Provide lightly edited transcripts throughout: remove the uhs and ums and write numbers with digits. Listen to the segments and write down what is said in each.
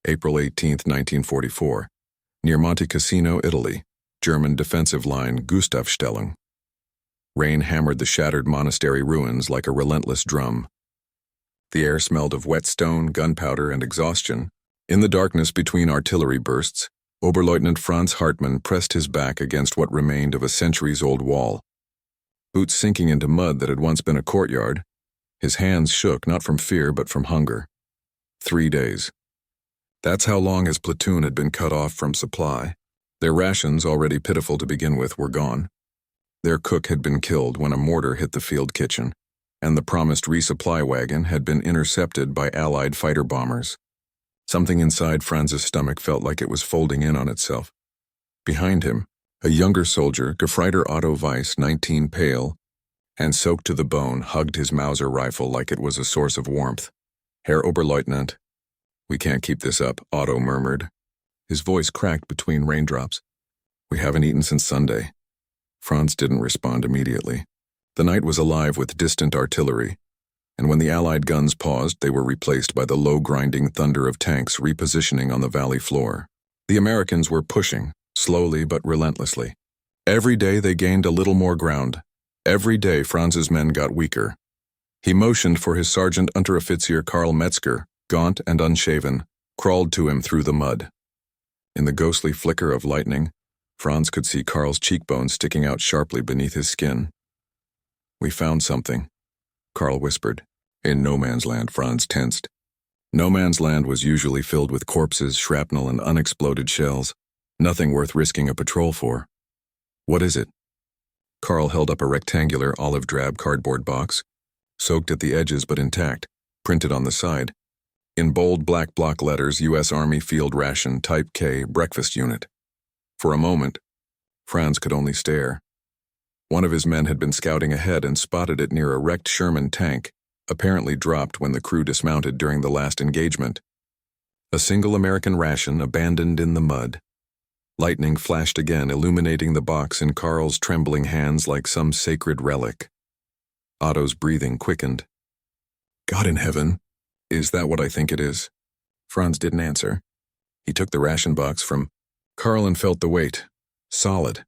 April 18, 1944. Near Monte Cassino, Italy. German defensive line Gustav Line. Rain hammered the shattered monastery ruins like a relentless drum. The air smelled of wet stone, gunpowder, and exhaustion. In the darkness between artillery bursts, Oberleutnant Franz Hartmann pressed his back against what remained of a centuries-old wall. Boots sinking into mud that had once been a courtyard, his hands shook not from fear but from hunger. 3 days. That's how long his platoon had been cut off from supply. Their rations, already pitiful to begin with, were gone. Their cook had been killed when a mortar hit the field kitchen, and the promised resupply wagon had been intercepted by Allied fighter bombers. Something inside Franz's stomach felt like it was folding in on itself. Behind him, a younger soldier, Gefreiter Otto Weiss, 19, pale, and soaked to the bone, hugged his Mauser rifle like it was a source of warmth. "Herr Oberleutnant." "We can't keep this up," Otto murmured. His voice cracked between raindrops. "We haven't eaten since Sunday." Franz didn't respond immediately. The night was alive with distant artillery, and when the Allied guns paused, they were replaced by the low grinding thunder of tanks repositioning on the valley floor. The Americans were pushing, slowly but relentlessly. Every day they gained a little more ground. Every day Franz's men got weaker. He motioned for his sergeant Unteroffizier Karl Metzger, gaunt and unshaven, crawled to him through the mud. In the ghostly flicker of lightning, Franz could see Karl's cheekbones sticking out sharply beneath his skin. "We found something," Karl whispered. In no man's land, Franz tensed. No man's land was usually filled with corpses, shrapnel, and unexploded shells. Nothing worth risking a patrol for. "What is it?" Karl held up a rectangular olive-drab cardboard box, soaked at the edges but intact, printed on the side. In bold black block letters, U.S. Army Field Ration, Type K, Breakfast Unit. For a moment, Franz could only stare. One of his men had been scouting ahead and spotted it near a wrecked Sherman tank, apparently dropped when the crew dismounted during the last engagement. A single American ration abandoned in the mud. Lightning flashed again, illuminating the box in Karl's trembling hands like some sacred relic. Otto's breathing quickened. "God in heaven, is that what I think it is?" Franz didn't answer. He took the ration box from Karl and felt the weight. Solid,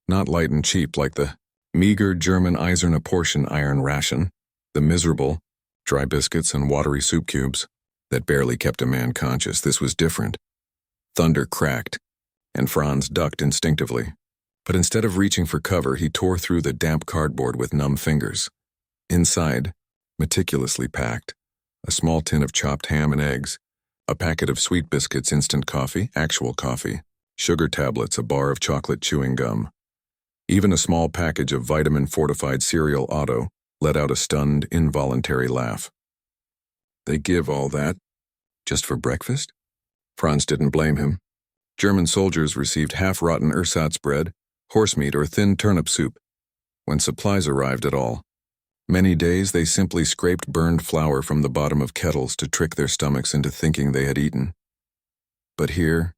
not light and cheap like the meager German Eiserne portion iron ration, the miserable, dry biscuits and watery soup cubes that barely kept a man conscious. This was different. Thunder cracked, and Franz ducked instinctively. But instead of reaching for cover, he tore through the damp cardboard with numb fingers. Inside, meticulously packed, a small tin of chopped ham and eggs, a packet of sweet biscuits, instant coffee, actual coffee, sugar tablets, a bar of chocolate chewing gum. Even a small package of vitamin-fortified cereal. Otto let out a stunned, involuntary laugh. "They give all that just for breakfast?" Franz didn't blame him. German soldiers received half-rotten ersatz bread, horsemeat, or thin turnip soup, when supplies arrived at all. Many days they simply scraped burned flour from the bottom of kettles to trick their stomachs into thinking they had eaten. But here,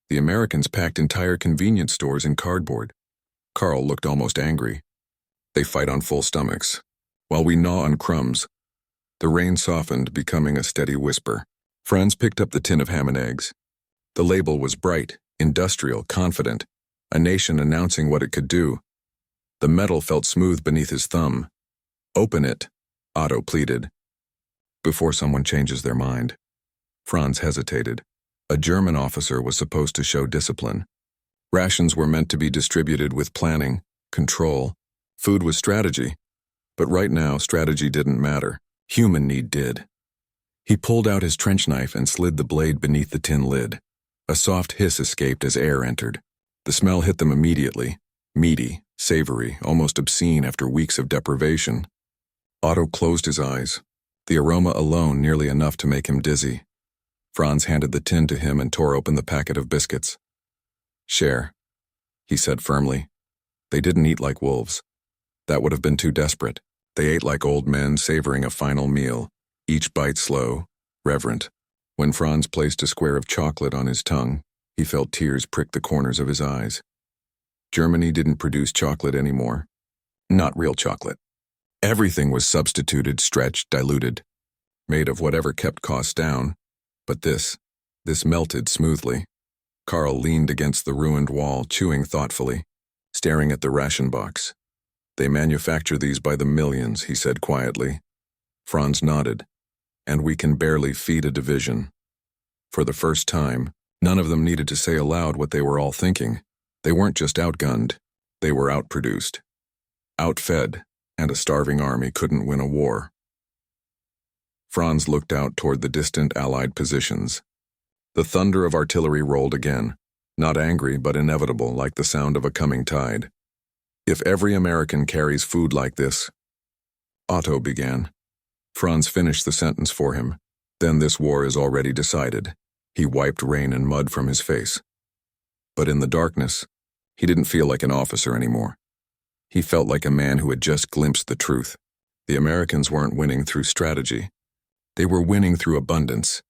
the Americans packed entire convenience stores in cardboard. Karl looked almost angry. "They fight on full stomachs, while we gnaw on crumbs." The rain softened, becoming a steady whisper. Franz picked up the tin of ham and eggs. The label was bright, industrial, confident, a nation announcing what it could do. The metal felt smooth beneath his thumb. "Open it," Otto pleaded. "Before someone changes their mind." Franz hesitated. A German officer was supposed to show discipline. Rations were meant to be distributed with planning, control. Food was strategy. But right now, strategy didn't matter. Human need did. He pulled out his trench knife and slid the blade beneath the tin lid. A soft hiss escaped as air entered. The smell hit them immediately. Meaty, savory, almost obscene after weeks of deprivation. Otto closed his eyes, the aroma alone nearly enough to make him dizzy. Franz handed the tin to him and tore open the packet of biscuits. "Share," he said firmly. They didn't eat like wolves. That would have been too desperate. They ate like old men savoring a final meal, each bite slow, reverent. When Franz placed a square of chocolate on his tongue, he felt tears prick the corners of his eyes. Germany didn't produce chocolate anymore. Not real chocolate. Everything was substituted, stretched, diluted, made of whatever kept costs down. But this, This melted smoothly. Carl leaned against the ruined wall, chewing thoughtfully, staring at the ration box. "They manufacture these by the millions," he said quietly. Franz nodded. "And we can barely feed a division." For the first time, none of them needed to say aloud what they were all thinking. They weren't just outgunned, they were outproduced. Outfed, and a starving army couldn't win a war. Franz looked out toward the distant Allied positions. The thunder of artillery rolled again, not angry but inevitable, like the sound of a coming tide. "If every American carries food like this," Otto began. Franz finished the sentence for him. "Then this war is already decided." He wiped rain and mud from his face. But in the darkness, he didn't feel like an officer anymore. He felt like a man who had just glimpsed the truth. The Americans weren't winning through strategy. They were winning through abundance.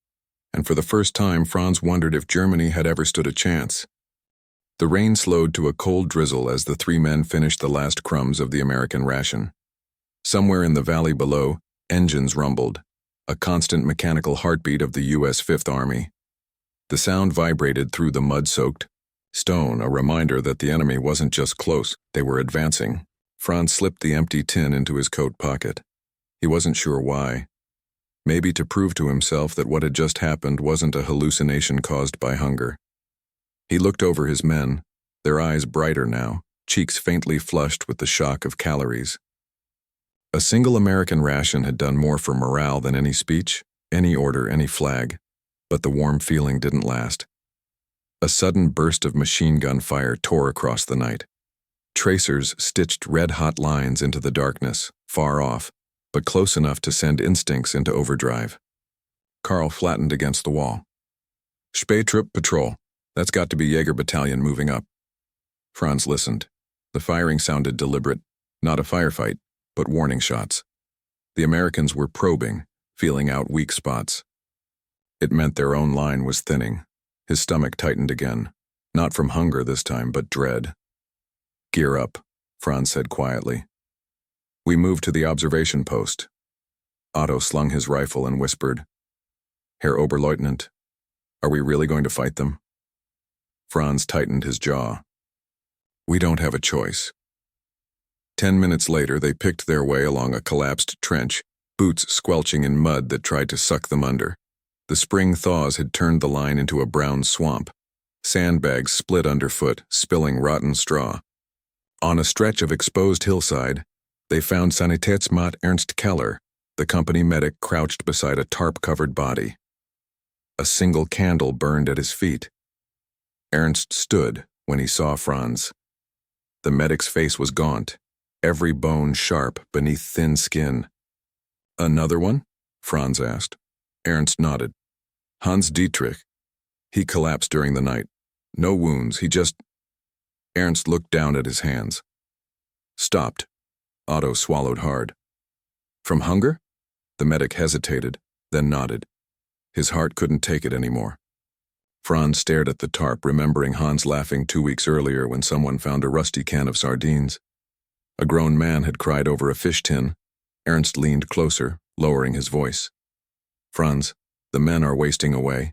And for the first time, Franz wondered if Germany had ever stood a chance. The rain slowed to a cold drizzle as the three men finished the last crumbs of the American ration. Somewhere in the valley below, engines rumbled, a constant mechanical heartbeat of the U.S. Fifth Army. The sound vibrated through the mud-soaked stone, a reminder that the enemy wasn't just close, they were advancing. Franz slipped the empty tin into his coat pocket. He wasn't sure why. Maybe to prove to himself that what had just happened wasn't a hallucination caused by hunger. He looked over his men, their eyes brighter now, cheeks faintly flushed with the shock of calories. A single American ration had done more for morale than any speech, any order, any flag. But the warm feeling didn't last. A sudden burst of machine gun fire tore across the night. Tracers stitched red-hot lines into the darkness, far off, but close enough to send instincts into overdrive. Carl flattened against the wall. "Spätrupp patrol. That's got to be Jaeger Battalion moving up." Franz listened. The firing sounded deliberate, not a firefight, but warning shots. The Americans were probing, feeling out weak spots. It meant their own line was thinning. His stomach tightened again, not from hunger this time, but dread. "Gear up," Franz said quietly. We moved to the observation post. Otto slung his rifle and whispered, "Herr Oberleutnant, are we really going to fight them?" Franz tightened his jaw. "We don't have a choice." 10 minutes later, they picked their way along a collapsed trench, boots squelching in mud that tried to suck them under. The spring thaws had turned the line into a brown swamp. Sandbags split underfoot, spilling rotten straw. On a stretch of exposed hillside, they found Sanitätsmat Ernst Keller, the company medic, crouched beside a tarp-covered body. A single candle burned at his feet. Ernst stood when he saw Franz. The medic's face was gaunt, every bone sharp beneath thin skin. "Another one?" Franz asked. Ernst nodded. "Hans Dietrich. He collapsed during the night. No wounds, he just—" Ernst looked down at his hands. "Stopped." Otto swallowed hard. "From hunger?" The medic hesitated, then nodded. His heart couldn't take it anymore. Franz stared at the tarp, remembering Hans laughing 2 weeks earlier when someone found a rusty can of sardines. A grown man had cried over a fish tin. Ernst leaned closer, lowering his voice. "Franz, the men are wasting away.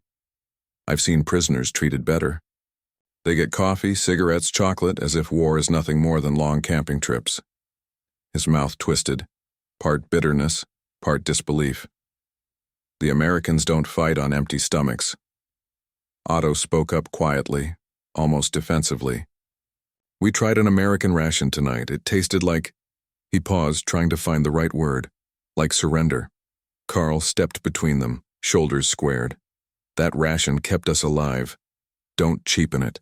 I've seen prisoners treated better. They get coffee, cigarettes, chocolate, as if war is nothing more than long camping trips." His mouth twisted, part bitterness, part disbelief. "The Americans don't fight on empty stomachs." Otto spoke up quietly, almost defensively. "We tried an American ration tonight. It tasted like—" He paused, trying to find the right word. "Like surrender." Carl stepped between them, shoulders squared. "That ration kept us alive. Don't cheapen it."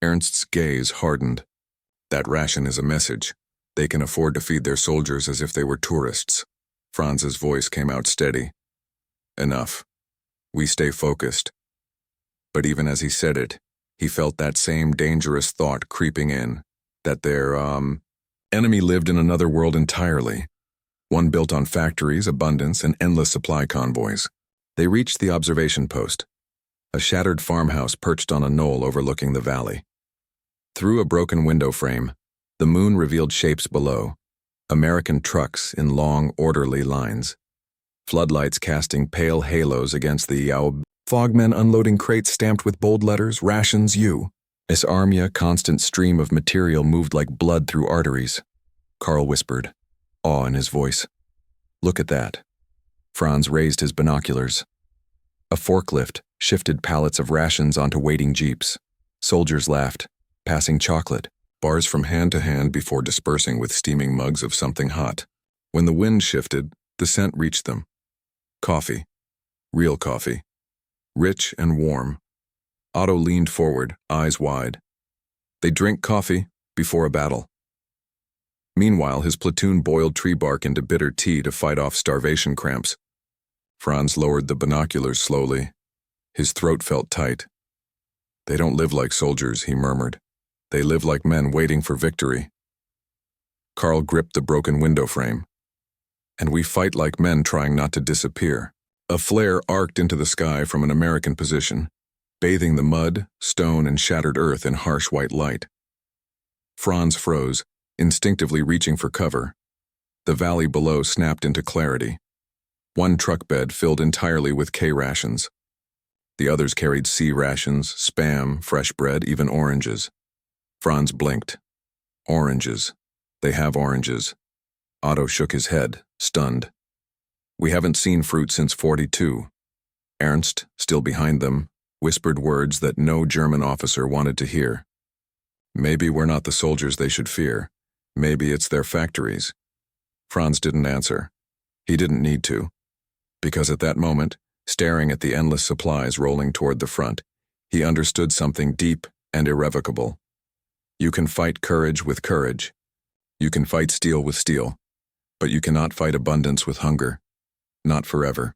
Ernst's gaze hardened. "That ration is a message. They can afford to feed their soldiers as if they were tourists." Franz's voice came out steady. "Enough. We stay focused." But even as he said it, he felt that same dangerous thought creeping in, that their, enemy lived in another world entirely, one built on factories, abundance, and endless supply convoys. They reached the observation post, a shattered farmhouse perched on a knoll overlooking the valley. Through a broken window frame, the moon revealed shapes below, American trucks in long, orderly lines, floodlights casting pale halos against the Flogmen unloading crates stamped with bold letters, rations you. This army, a constant stream of material moved like blood through arteries. Carl whispered, awe in his voice. Look at that. Franz raised his binoculars. A forklift shifted pallets of rations onto waiting jeeps. Soldiers laughed, passing chocolate, bars from hand to hand before dispersing with steaming mugs of something hot. When the wind shifted, the scent reached them. Coffee. Real coffee. Rich and warm. Otto leaned forward, eyes wide. They drink coffee before a battle. Meanwhile, his platoon boiled tree bark into bitter tea to fight off starvation cramps. Franz lowered the binoculars slowly. His throat felt tight. They don't live like soldiers, he murmured. They live like men waiting for victory. Carl gripped the broken window frame. And we fight like men trying not to disappear. A flare arced into the sky from an American position, bathing the mud, stone, and shattered earth in harsh white light. Franz froze, instinctively reaching for cover. The valley below snapped into clarity. One truck bed filled entirely with K-rations. The others carried C rations, Spam, fresh bread, even oranges. Franz blinked. Oranges. They have oranges. Otto shook his head, stunned. We haven't seen fruit since '42. Ernst, still behind them, whispered words that no German officer wanted to hear. Maybe we're not the soldiers they should fear. Maybe it's their factories. Franz didn't answer. He didn't need to. Because at that moment, staring at the endless supplies rolling toward the front, he understood something deep and irrevocable. You can fight courage with courage. You can fight steel with steel. But you cannot fight abundance with hunger. Not forever.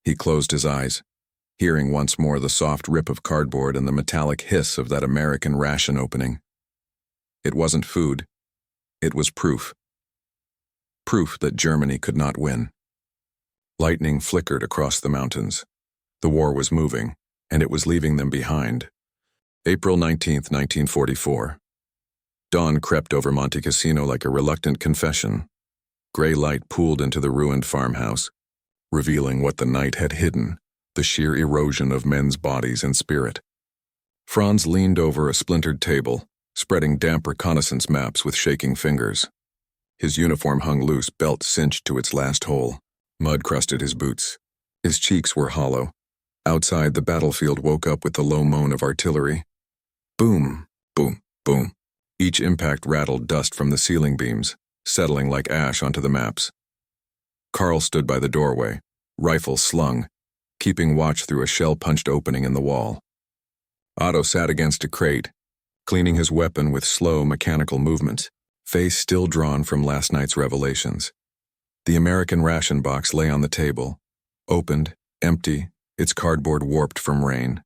He closed his eyes, hearing once more the soft rip of cardboard and the metallic hiss of that American ration opening. It wasn't food. It was proof. Proof that Germany could not win. Lightning flickered across the mountains. The war was moving, and it was leaving them behind. April 19th, 1944. Dawn crept over Monte Cassino like a reluctant confession. Gray light pooled into the ruined farmhouse, revealing what the night had hidden, the sheer erosion of men's bodies and spirit. Franz leaned over a splintered table, spreading damp reconnaissance maps with shaking fingers. His uniform hung loose, belt cinched to its last hole. Mud crusted his boots. His cheeks were hollow. Outside, the battlefield woke up with the low moan of artillery. Boom, boom, boom. Each impact rattled dust from the ceiling beams, settling like ash onto the maps. Carl stood by the doorway, rifle slung, keeping watch through a shell-punched opening in the wall. Otto sat against a crate, cleaning his weapon with slow, mechanical movements, face still drawn from last night's revelations. The American ration box lay on the table, opened, empty, its cardboard warped from rain.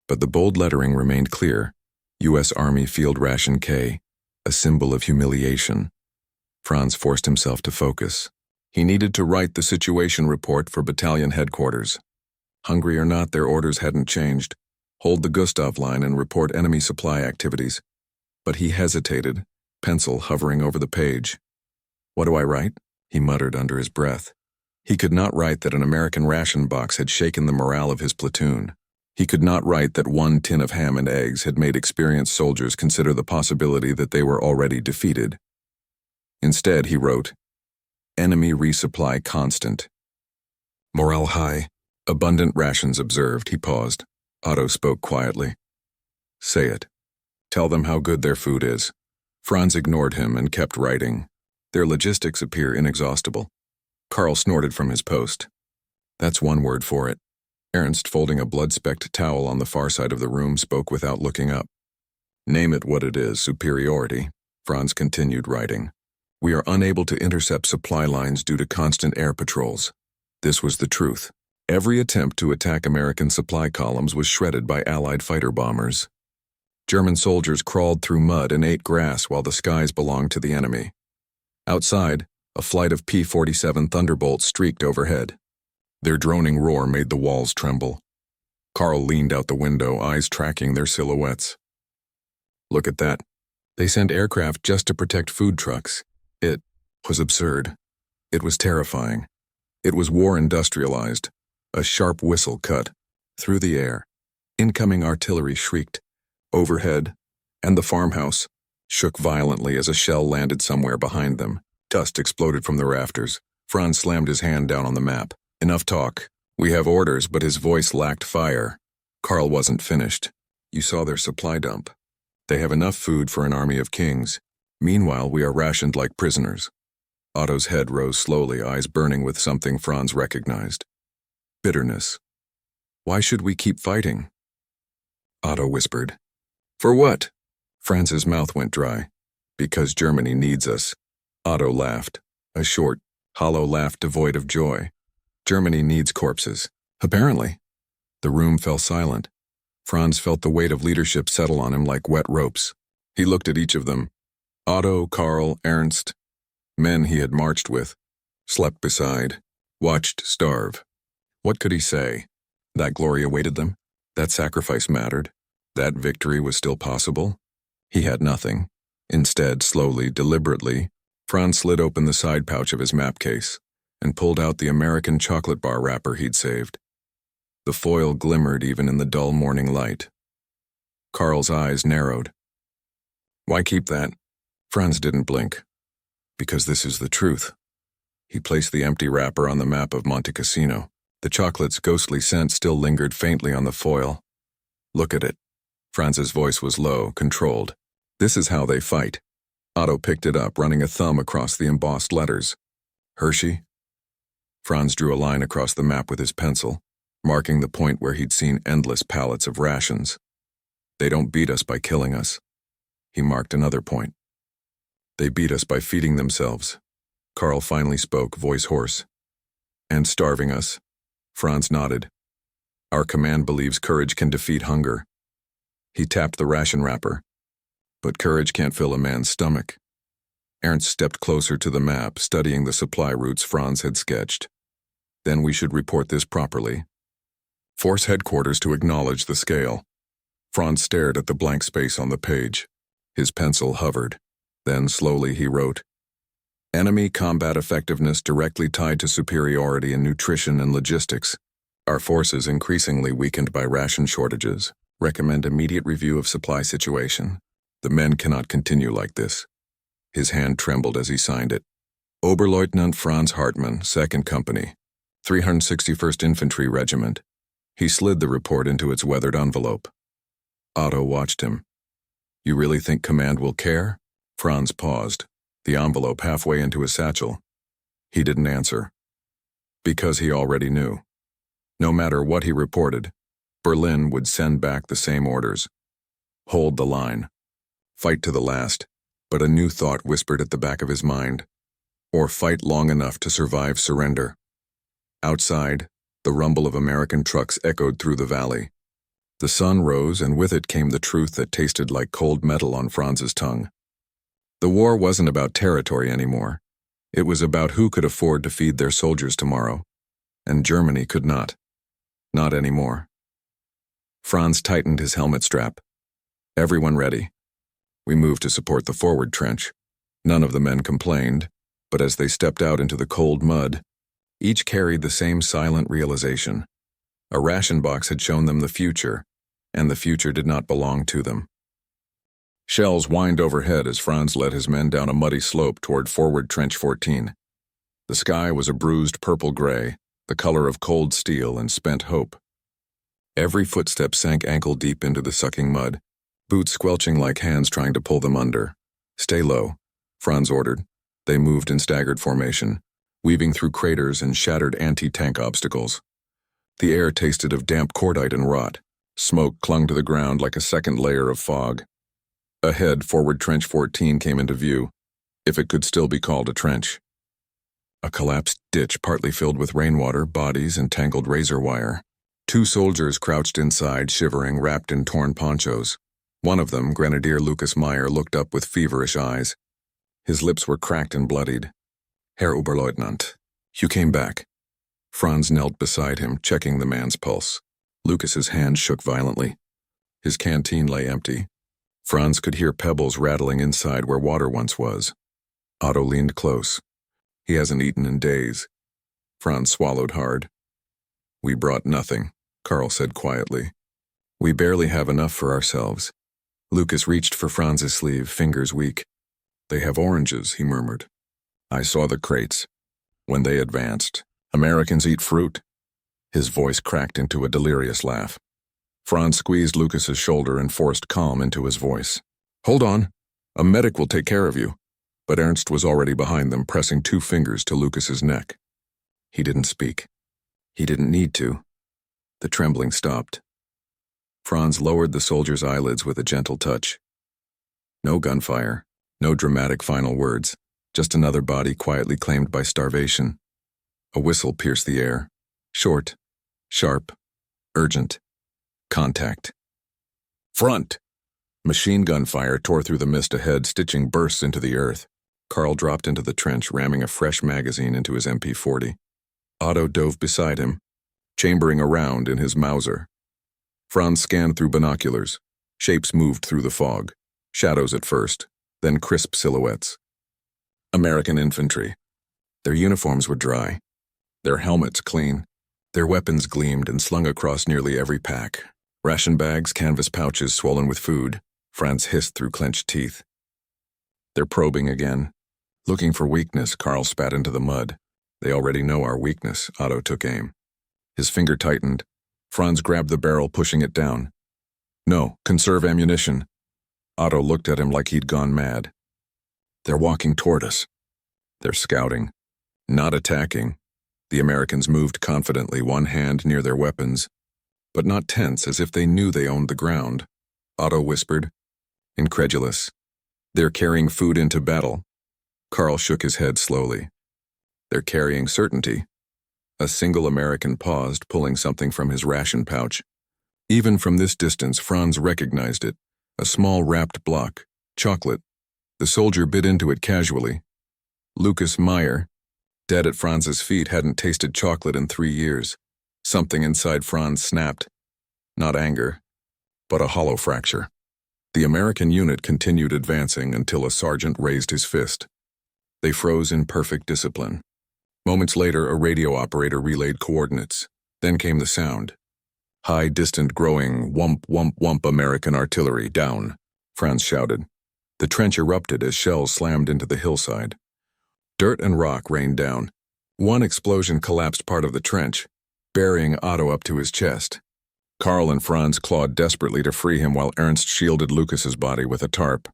But the bold lettering remained clear. U.S. Army Field Ration K, a symbol of humiliation. Franz forced himself to focus. He needed to write the situation report for battalion headquarters. Hungry or not, their orders hadn't changed. Hold the Gustav Line and report enemy supply activities. But he hesitated, pencil hovering over the page. What do I write? He muttered under his breath. He could not write that an American ration box had shaken the morale of his platoon. He could not write that one tin of ham and eggs had made experienced soldiers consider the possibility that they were already defeated. Instead, he wrote, Enemy resupply constant. Morale high. Abundant rations observed. He paused. Otto spoke quietly. Say it. Tell them how good their food is. Franz ignored him and kept writing. Their logistics appear inexhaustible. Carl snorted from his post. That's one word for it. Ernst, folding a blood-specked towel on the far side of the room, spoke without looking up. Name it what it is, superiority. Franz continued writing. We are unable to intercept supply lines due to constant air patrols. This was the truth. Every attempt to attack American supply columns was shredded by Allied fighter bombers. German soldiers crawled through mud and ate grass while the skies belonged to the enemy. Outside, a flight of P-47 Thunderbolts streaked overhead. Their droning roar made the walls tremble. Carl leaned out the window, eyes tracking their silhouettes. Look at that. They sent aircraft just to protect food trucks. It was absurd. It was terrifying. It was war industrialized. A sharp whistle cut through the air. Incoming artillery shrieked overhead, and the farmhouse shook violently as a shell landed somewhere behind them. Dust exploded from the rafters. Franz slammed his hand down on the map. Enough talk. We have orders, but his voice lacked fire. Karl wasn't finished. You saw their supply dump. They have enough food for an army of kings. Meanwhile, we are rationed like prisoners. Otto's head rose slowly, eyes burning with something Franz recognized. Bitterness. Why should we keep fighting? Otto whispered. For what? Franz's mouth went dry. Because Germany needs us. Otto laughed. A short, hollow laugh devoid of joy. Germany needs corpses. Apparently. The room fell silent. Franz felt the weight of leadership settle on him like wet ropes. He looked at each of them. Otto, Karl, Ernst. Men he had marched with, slept beside, watched starve. What could he say? That glory awaited them? That sacrifice mattered? That victory was still possible? He had nothing. Instead, slowly, deliberately, Franz slid open the side pouch of his map case and pulled out the American chocolate bar wrapper he'd saved. The foil glimmered even in the dull morning light. Karl's eyes narrowed. Why keep that? Franz didn't blink. Because this is the truth. He placed the empty wrapper on the map of Monte Cassino. The chocolate's ghostly scent still lingered faintly on the foil. Look at it. Franz's voice was low, controlled. This is how they fight. Otto picked it up, running a thumb across the embossed letters. Hershey? Franz drew a line across the map with his pencil, marking the point where he'd seen endless pallets of rations. They don't beat us by killing us. He marked another point. They beat us by feeding themselves. Karl finally spoke, voice hoarse. And starving us. Franz nodded. Our command believes courage can defeat hunger. He tapped the ration wrapper. But courage can't fill a man's stomach. Ernst stepped closer to the map, studying the supply routes Franz had sketched. Then we should report this properly. Force headquarters to acknowledge the scale. Franz stared at the blank space on the page. His pencil hovered. Then slowly he wrote, Enemy combat effectiveness directly tied to superiority in nutrition and logistics. Our forces increasingly weakened by ration shortages. Recommend immediate review of supply situation. The men cannot continue like this. His hand trembled as he signed it. Oberleutnant Franz Hartmann, 2nd Company, 361st Infantry Regiment. He slid the report into its weathered envelope. Otto watched him. You really think command will care? Franz paused, the envelope halfway into his satchel. He didn't answer. Because he already knew. No matter what he reported, Berlin would send back the same orders. Hold the line. Fight to the last, but a new thought whispered at the back of his mind. Or fight long enough to survive surrender. Outside, the rumble of American trucks echoed through the valley. The sun rose, and with it came the truth that tasted like cold metal on Franz's tongue. The war wasn't about territory anymore. It was about who could afford to feed their soldiers tomorrow. And Germany could not. Not anymore. Franz tightened his helmet strap. Everyone ready. We moved to support the forward trench. None of the men complained, but as they stepped out into the cold mud, each carried the same silent realization. A ration box had shown them the future, and the future did not belong to them. Shells whined overhead as Franz led his men down a muddy slope toward forward trench 14. The sky was a bruised purple-gray, the color of cold steel and spent hope. Every footstep sank ankle-deep into the sucking mud, boots squelching like hands trying to pull them under. Stay low, Franz ordered. They moved in staggered formation, weaving through craters and shattered anti-tank obstacles. The air tasted of damp cordite and rot. Smoke clung to the ground like a second layer of fog. Ahead, forward trench 14 came into view, if it could still be called a trench. A collapsed ditch partly filled with rainwater, bodies, and tangled razor wire. 2 soldiers crouched inside, shivering, wrapped in torn ponchos. One of them, Grenadier Lucas Meyer, looked up with feverish eyes. His lips were cracked and bloodied. Herr Oberleutnant, you came back. Franz knelt beside him, checking the man's pulse. Lucas's hand shook violently. His canteen lay empty. Franz could hear pebbles rattling inside where water once was. Otto leaned close. He hasn't eaten in days. Franz swallowed hard. We brought nothing, Carl said quietly. We barely have enough for ourselves. Lucas reached for Franz's sleeve, fingers weak. They have oranges, he murmured. I saw the crates. When they advanced, Americans eat fruit. His voice cracked into a delirious laugh. Franz squeezed Lucas's shoulder and forced calm into his voice. Hold on. A medic will take care of you. But Ernst was already behind them, pressing 2 fingers to Lucas's neck. He didn't speak. He didn't need to. The trembling stopped. Franz lowered the soldier's eyelids with a gentle touch. No gunfire, no dramatic final words, just another body quietly claimed by starvation. A whistle pierced the air. Short, sharp, urgent. Contact. Front! Machine gun fire tore through the mist ahead, stitching bursts into the earth. Carl dropped into the trench, ramming a fresh magazine into his MP40. Otto dove beside him, chambering around in his Mauser. Franz scanned through binoculars. Shapes moved through the fog. Shadows at first, then crisp silhouettes. American infantry. Their uniforms were dry. Their helmets clean. Their weapons gleamed and slung across nearly every pack. Ration bags, canvas pouches swollen with food. Franz hissed through clenched teeth. They're probing again. Looking for weakness, Carl spat into the mud. They already know our weakness, Otto took aim. His finger tightened. Franz grabbed the barrel, pushing it down. No, conserve ammunition. Otto looked at him like he'd gone mad. They're walking toward us. They're scouting, not attacking. The Americans moved confidently, one hand near their weapons, but not tense, as if they knew they owned the ground. Otto whispered, incredulous. They're carrying food into battle. Carl shook his head slowly. They're carrying certainty. A single American paused, pulling something from his ration pouch. Even from this distance, Franz recognized it. A small wrapped block. Chocolate. The soldier bit into it casually. Lucas Meyer, dead at Franz's feet, hadn't tasted chocolate in 3 years. Something inside Franz snapped. Not anger, but a hollow fracture. The American unit continued advancing until a sergeant raised his fist. They froze in perfect discipline. Moments later, a radio operator relayed coordinates. Then came the sound. High, distant, growing, whump, whump, whump. American artillery, down, Franz shouted. The trench erupted as shells slammed into the hillside. Dirt and rock rained down. One explosion collapsed part of the trench, burying Otto up to his chest. Carl and Franz clawed desperately to free him while Ernst shielded Lucas's body with a tarp.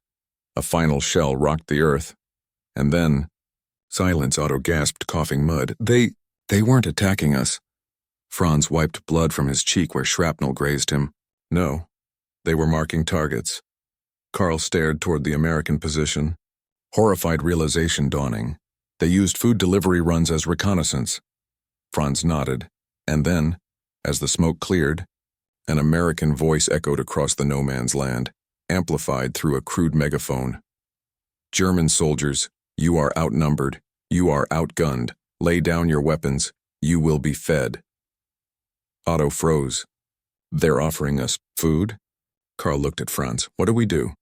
A final shell rocked the earth. And then, silence, Otto gasped, coughing mud. They weren't attacking us. Franz wiped blood from his cheek where shrapnel grazed him. No, they were marking targets. Carl stared toward the American position, horrified realization dawning. They used food delivery runs as reconnaissance. Franz nodded, and then, as the smoke cleared, an American voice echoed across the no-man's land, amplified through a crude megaphone. German soldiers, you are outnumbered. You are outgunned. Lay down your weapons. You will be fed. Otto froze. They're offering us food? Carl looked at Franz. What do we do?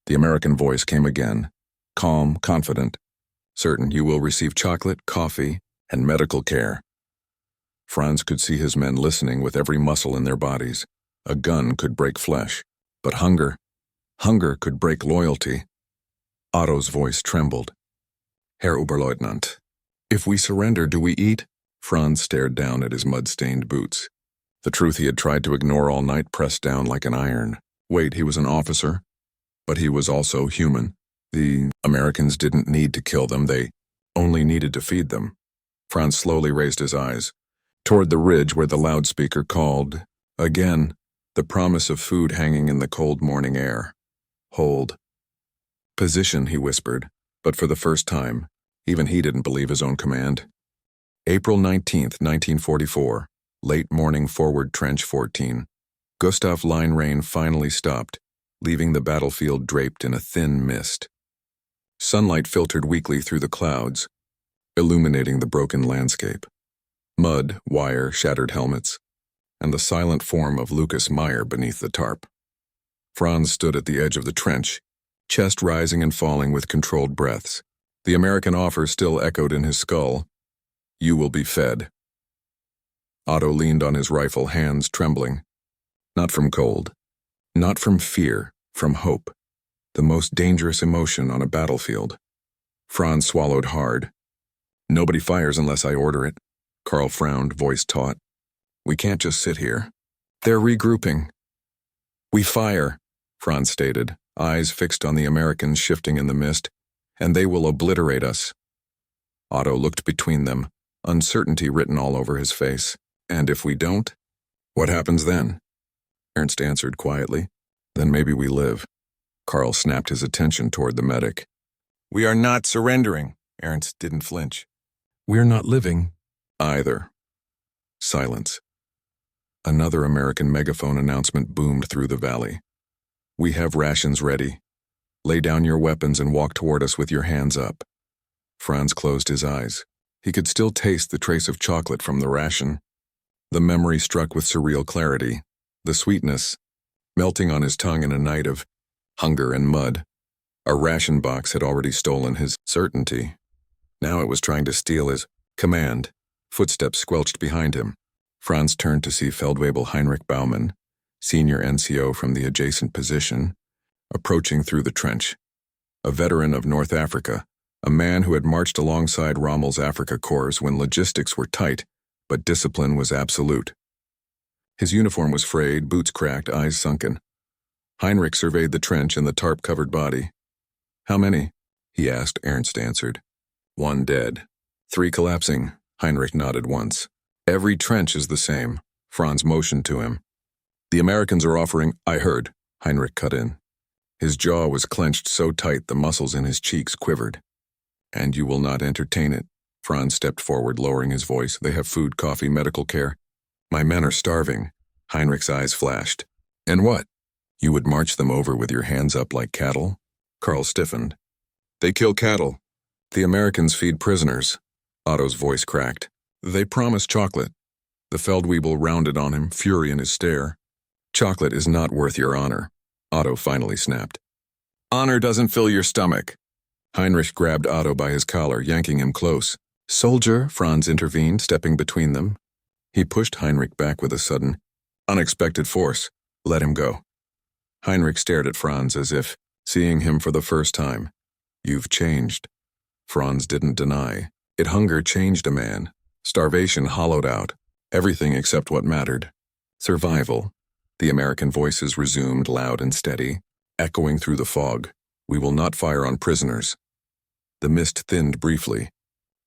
The American voice came again, calm, confident, certain you will receive chocolate, coffee, and medical care. Franz could see his men listening with every muscle in their bodies. A gun could break flesh, but hunger could break loyalty. Otto's voice trembled. Herr Oberleutnant, if we surrender, do we eat? Franz stared down at his mud-stained boots. The truth he had tried to ignore all night pressed down like an iron. Wait, he was an officer, but he was also human. The Americans didn't need to kill them, they only needed to feed them. Franz slowly raised his eyes toward the ridge where the loudspeaker called. Again, the promise of food hanging in the cold morning air. Hold. Position, he whispered, but for the first time, even he didn't believe his own command. April 19th, 1944, late morning, forward trench 14. Gustav Line rain finally stopped, leaving the battlefield draped in a thin mist. Sunlight filtered weakly through the clouds, illuminating the broken landscape. Mud, wire, shattered helmets, and the silent form of Lucas Meyer beneath the tarp. Franz stood at the edge of the trench, chest rising and falling with controlled breaths. The American offer still echoed in his skull. You will be fed. Otto leaned on his rifle, hands trembling. Not from cold. Not from fear, from hope. The most dangerous emotion on a battlefield. Franz swallowed hard. Nobody fires unless I order it. Carl frowned, voice taut. We can't just sit here. They're regrouping. We fire, Franz stated, eyes fixed on the Americans shifting in the mist, and they will obliterate us. Otto looked between them, uncertainty written all over his face. And if we don't? What happens then? Ernst answered quietly. Then maybe we live. Carl snapped his attention toward the medic. We are not surrendering. Ernst didn't flinch. We're not living either. Silence. Another American megaphone announcement boomed through the valley. We have rations ready. Lay down your weapons and walk toward us with your hands up. Franz closed his eyes. He could still taste the trace of chocolate from the ration. The memory struck with surreal clarity, the sweetness, melting on his tongue in a night of hunger and mud. A ration box had already stolen his certainty. Now it was trying to steal his command. Footsteps squelched behind him. Franz turned to see Feldwebel Heinrich Baumann, senior NCO from the adjacent position, approaching through the trench. A veteran of North Africa, a man who had marched alongside Rommel's Africa Corps when logistics were tight, but discipline was absolute. His uniform was frayed, boots cracked, eyes sunken. Heinrich surveyed the trench and the tarp-covered body. How many? He asked. Ernst answered. 1 dead. 3 collapsing. Heinrich nodded once. Every trench is the same. Franz motioned to him. The Americans are offering, I heard. Heinrich cut in. His jaw was clenched so tight the muscles in his cheeks quivered. And you will not entertain it. Franz stepped forward, lowering his voice. They have food, coffee, medical care. My men are starving. Heinrich's eyes flashed. And what? You would march them over with your hands up like cattle? Carl stiffened. They kill cattle. The Americans feed prisoners. Otto's voice cracked. They promise chocolate. The Feldwebel rounded on him, fury in his stare. Chocolate is not worth your honor. Otto finally snapped. Honor doesn't fill your stomach. Heinrich grabbed Otto by his collar, yanking him close. Soldier, Franz intervened, stepping between them. He pushed Heinrich back with a sudden, unexpected force. Let him go. Heinrich stared at Franz as if seeing him for the first time. You've changed. Franz didn't deny. Hunger changed a man. Starvation hollowed out everything except what mattered. Survival. The American voices resumed, loud and steady, echoing through the fog. We will not fire on prisoners. The mist thinned briefly,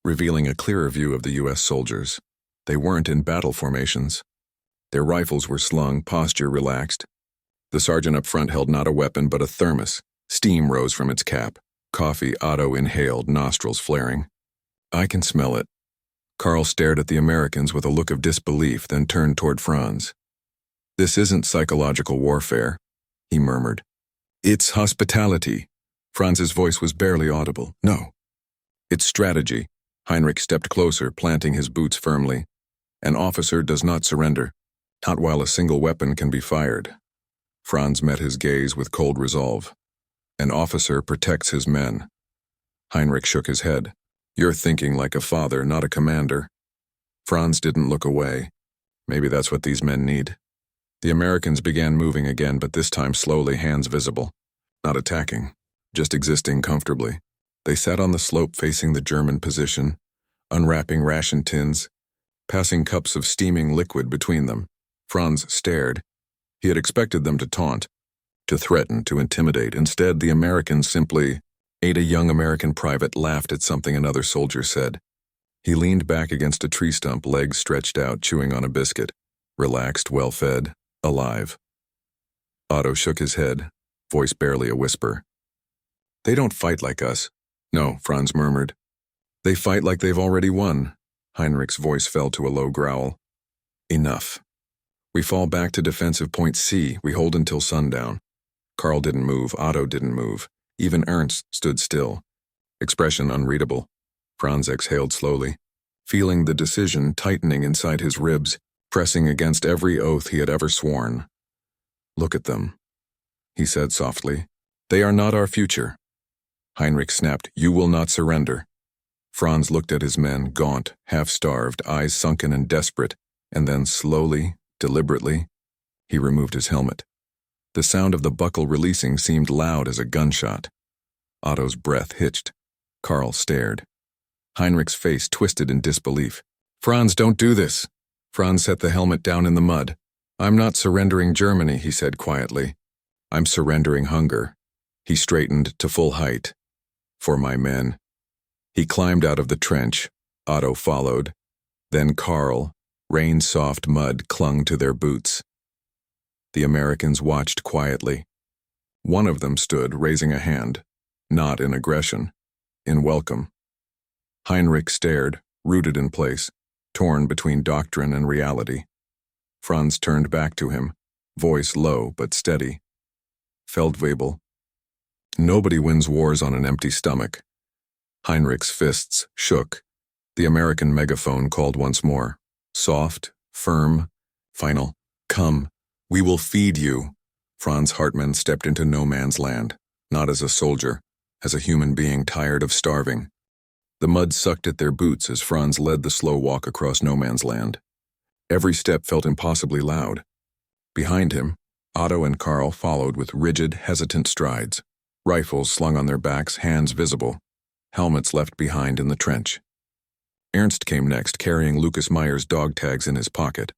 revealing a clearer view of the U.S. soldiers. They weren't in battle formations. Their rifles were slung, posture relaxed. The sergeant up front held not a weapon but a thermos. Steam rose from its cap. Coffee Otto inhaled, nostrils flaring. I can smell it. Carl stared at the Americans with a look of disbelief, then turned toward Franz. This isn't psychological warfare, he murmured. It's hospitality. Franz's voice was barely audible. No. It's strategy. Heinrich stepped closer, planting his boots firmly. An officer does not surrender, not while a single weapon can be fired. Franz met his gaze with cold resolve. An officer protects his men. Heinrich shook his head. You're thinking like a father, not a commander. Franz didn't look away. Maybe that's what these men need. The Americans began moving again, but this time slowly, hands visible. Not attacking, just existing comfortably. They sat on the slope facing the German position, unwrapping ration tins, passing cups of steaming liquid between them. Franz stared. He had expected them to taunt, to threaten, to intimidate. Instead, the Americans simply ate. A young American private laughed at something another soldier said. He leaned back against a tree stump, legs stretched out, chewing on a biscuit. Relaxed, well-fed, alive. Otto shook his head, voice barely a whisper. They don't fight like us. No, Franz murmured. They fight like they've already won. Heinrich's voice fell to a low growl. Enough. We fall back to defensive point C. We hold until sundown. Carl didn't move. Otto didn't move. Even Ernst stood still, expression unreadable. Franz exhaled slowly, feeling the decision tightening inside his ribs, pressing against every oath he had ever sworn. Look at them, he said softly. They are not our future. Heinrich snapped, You will not surrender. Franz looked at his men, gaunt, half-starved, eyes sunken and desperate, And then slowly, deliberately, he removed his helmet. The sound of the buckle releasing seemed loud as a gunshot. Otto's breath hitched. Karl stared. Heinrich's face twisted in disbelief. "Franz, don't do this." Franz set the helmet down in the mud. "I'm not surrendering Germany," he said quietly. "I'm surrendering hunger." He straightened to full height. "For my men." He climbed out of the trench. Otto followed. Then Karl. Rain-soft mud clung to their boots. The Americans watched quietly. One of them stood, raising a hand, not in aggression, in welcome. Heinrich stared, rooted in place, torn between doctrine and reality. Franz turned back to him, voice low but steady. "Feldwebel, nobody wins wars on an empty stomach." Heinrich's fists shook. The American megaphone called once more. Soft, firm, final. "Come, we will feed you." Franz Hartmann stepped into no man's land, not as a soldier, as a human being tired of starving. The mud sucked at their boots as Franz led the slow walk across no man's land. Every step felt impossibly loud. Behind him, Otto and Karl followed with rigid, hesitant strides, rifles slung on their backs, hands visible, helmets left behind in the trench. Ernst came next, carrying Lucas Meyer's dog tags in his pocket.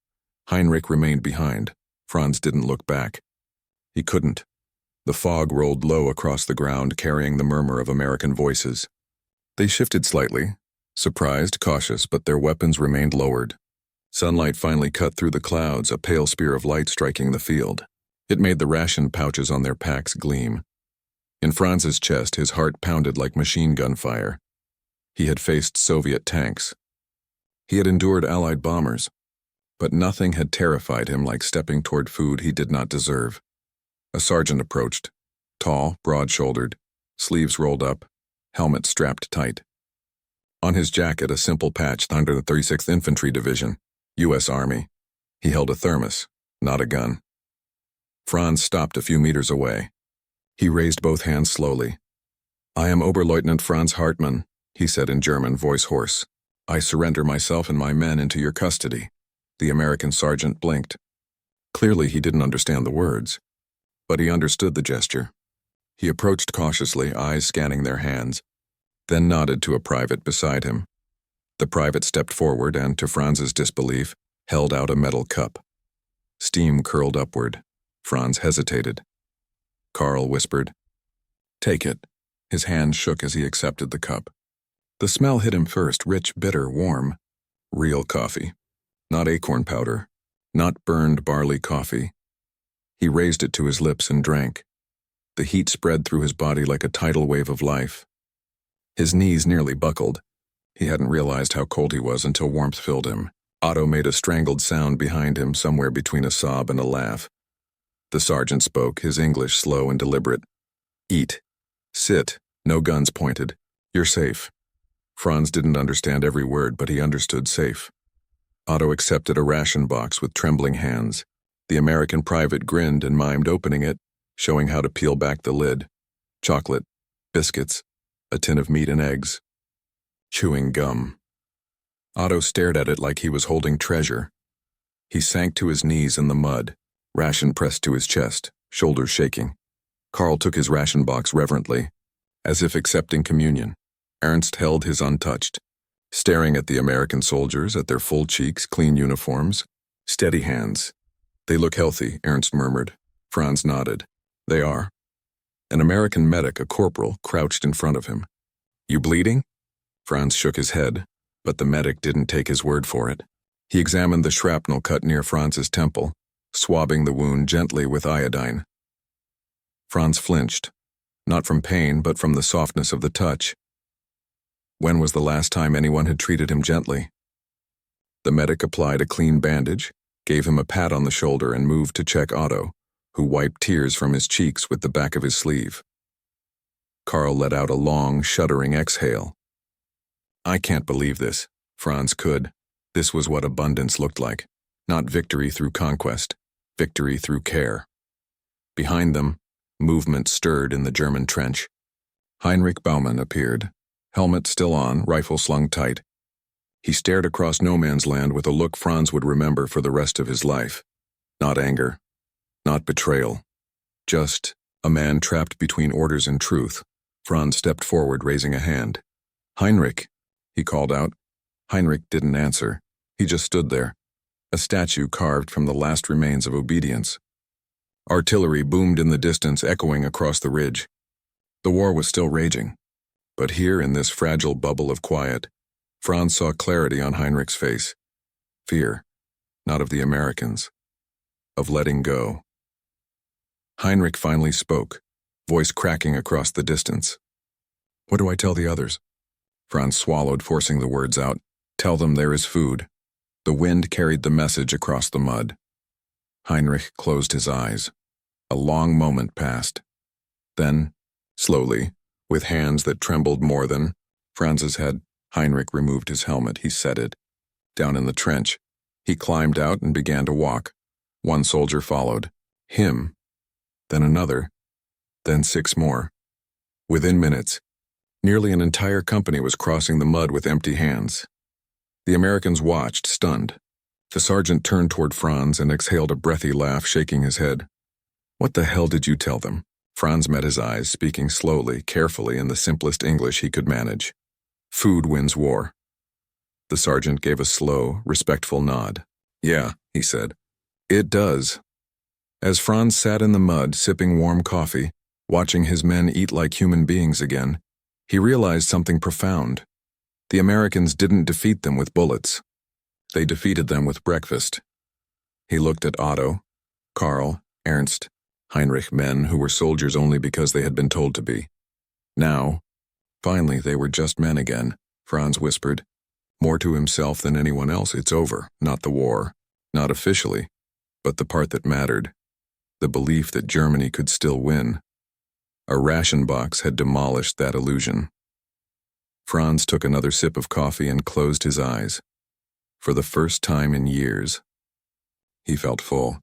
Heinrich remained behind. Franz didn't look back. He couldn't. The fog rolled low across the ground, carrying the murmur of American voices. They shifted slightly, surprised, cautious, but their weapons remained lowered. Sunlight finally cut through the clouds, a pale spear of light striking the field. It made the ration pouches on their packs gleam. In Franz's chest, his heart pounded like machine gun fire. He had faced Soviet tanks. He had endured Allied bombers. But nothing had terrified him like stepping toward food he did not deserve. A sergeant approached, tall, broad-shouldered, sleeves rolled up, helmet strapped tight. On his jacket, a simple patch under the 36th Infantry Division, U.S. Army. He held a thermos, not a gun. Franz stopped a few meters away. He raised both hands slowly. "I am Oberleutnant Franz Hartmann," he said in German, voice hoarse. "I surrender myself and my men into your custody." The American sergeant blinked. Clearly he didn't understand the words, but he understood the gesture. He approached cautiously, eyes scanning their hands, then nodded to a private beside him. The private stepped forward and, to Franz's disbelief, held out a metal cup. Steam curled upward. Franz hesitated. Karl whispered, "Take it." His hand shook as he accepted the cup. The smell hit him first, rich, bitter, warm. Real coffee. Not acorn powder. Not burned barley coffee. He raised it to his lips and drank. The heat spread through his body like a tidal wave of life. His knees nearly buckled. He hadn't realized how cold he was until warmth filled him. Otto made a strangled sound behind him, somewhere between a sob and a laugh. The sergeant spoke, his English slow and deliberate. "Eat. Sit. No guns pointed. You're safe." Franz didn't understand every word, but he understood safe. Otto accepted a ration box with trembling hands. The American private grinned and mimed opening it, showing how to peel back the lid. Chocolate, biscuits, a tin of meat and eggs. Chewing gum. Otto stared at it like he was holding treasure. He sank to his knees in the mud, ration pressed to his chest, shoulders shaking. Karl took his ration box reverently, as if accepting communion. Ernst held his untouched, staring at the American soldiers, at their full cheeks, clean uniforms, steady hands. "They look healthy," Ernst murmured. Franz nodded. "They are." An American medic, a corporal, crouched in front of him. "You bleeding?" Franz shook his head, but the medic didn't take his word for it. He examined the shrapnel cut near Franz's temple, swabbing the wound gently with iodine. Franz flinched, not from pain but from the softness of the touch. When was the last time anyone had treated him gently? The medic applied a clean bandage, gave him a pat on the shoulder, and moved to check Otto, who wiped tears from his cheeks with the back of his sleeve. Karl let out a long, shuddering exhale. "I can't believe this." Franz could. This was what abundance looked like. Not victory through conquest, victory through care. Behind them, movement stirred in the German trench. Heinrich Baumann appeared, helmet still on, rifle slung tight. He stared across no man's land with a look Franz would remember for the rest of his life. Not anger, not betrayal, just a man trapped between orders and truth. Franz stepped forward, raising a hand. "Heinrich," he called out. Heinrich didn't answer. He just stood there, a statue carved from the last remains of obedience. Artillery boomed in the distance, echoing across the ridge. The war was still raging. But here, in this fragile bubble of quiet, Franz saw clarity on Heinrich's face. Fear, not of the Americans, of letting go. Heinrich finally spoke, voice cracking across the distance. "What do I tell the others?" Franz swallowed, forcing the words out. "Tell them there is food." The wind carried the message across the mud. Heinrich closed his eyes. A long moment passed. Then, slowly, with hands that trembled more than Franz's head, Heinrich removed his helmet. He set it. Down in the trench, he climbed out and began to walk. One soldier followed. Him. Then another. Then 6 more. Within minutes, nearly an entire company was crossing the mud with empty hands. The Americans watched, stunned. The sergeant turned toward Franz and exhaled a breathy laugh, shaking his head. "What the hell did you tell them?" Franz met his eyes, speaking slowly, carefully, in the simplest English he could manage. "Food wins war." The sergeant gave a slow, respectful nod. "Yeah," he said. "It does." As Franz sat in the mud, sipping warm coffee, watching his men eat like human beings again, he realized something profound. The Americans didn't defeat them with bullets. They defeated them with breakfast. He looked at Otto, Karl, Ernst, Heinrich, men who were soldiers only because they had been told to be. Now, finally, they were just men again, Franz whispered. More to himself than anyone else, it's over, not the war, not officially, but the part that mattered, the belief that Germany could still win. A ration box had demolished that illusion. Franz took another sip of coffee and closed his eyes. For the first time in years, he felt full.